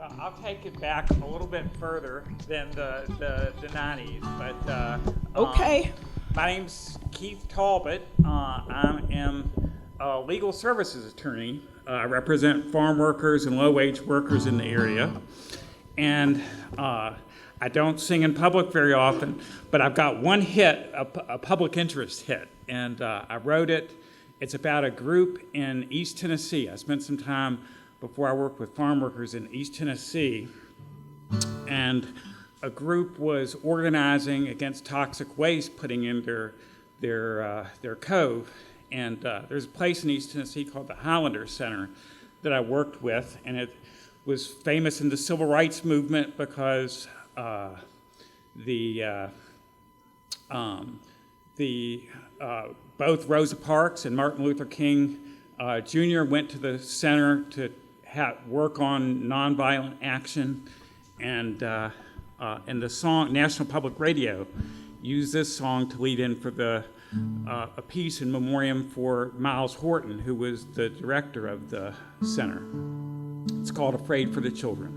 Well, I'll take it back a little bit further than the 90s, but Okay. my name's Keith Talbot. I am a legal services attorney. I represent farm workers and low-wage workers in the area, and I don't sing in public very often, but I've got one hit, a public interest hit, and I wrote it. It's about a group in East Tennessee. I spent some time before I worked with farm workers in East Tennessee, and a group was organizing against toxic waste, putting in their cove. And there's a place in East Tennessee called the Highlander Center that I worked with, and it was famous in the civil rights movement because both Rosa Parks and Martin Luther King Jr. went to the center to work on nonviolent action, and the song National Public Radio used this song to lead in for a piece in memoriam for Miles Horton, who was the director of the center. It's called "Afraid for the Children."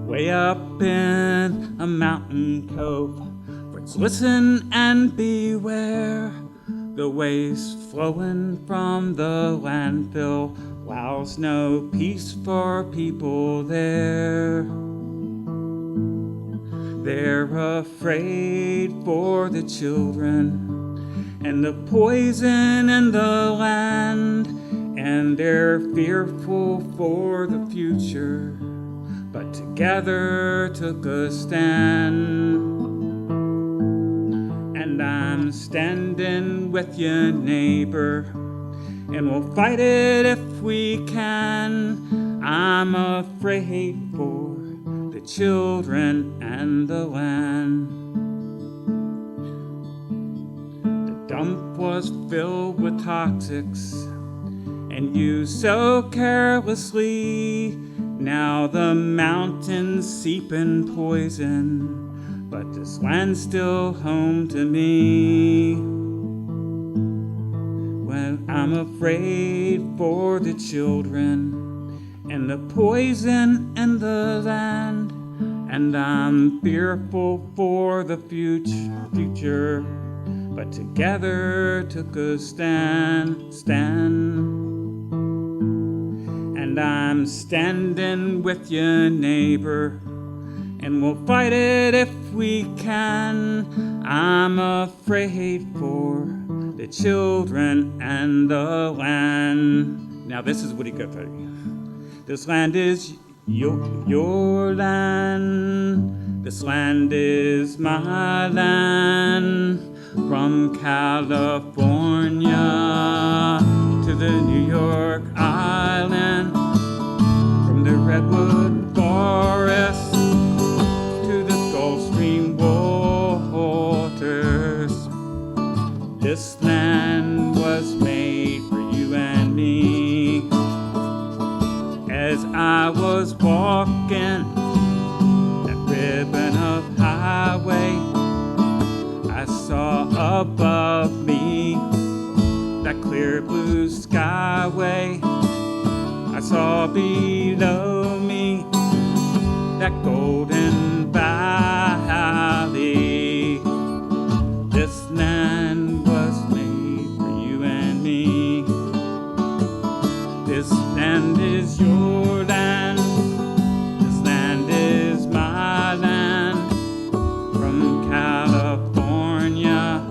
Way up in a mountain cove, friends, listen and beware. The waste flowing from the landfill allows no peace for people there. They're afraid for the children and the poison in the land, and they're fearful for the future, but together took a stand. And I'm standing with you, neighbor, and we'll fight it if we can. I'm afraid for the children and the land. The dump was filled with toxics and used so carelessly. Now the mountains seep in poison, but this land's still home to me. Well, I'm afraid for the children and the poison in the land, and I'm fearful for the future, but together took a stand. And I'm standing with you, neighbor, and we'll fight it if we can. I'm afraid for the children and the land. Now this is Woody Guthrie. This land is your land. This land is my land. From California to the New York Island, from the redwood forest to the Gulf Stream waters. This land was made for you and me. As I was walking that ribbon of highway, I saw above me that clear blue skyway. I saw below me that golden valley. This land was made for you and me. This land is your land. This land is my land. From California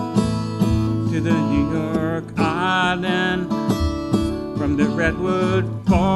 to the New York Island, from the redwood forest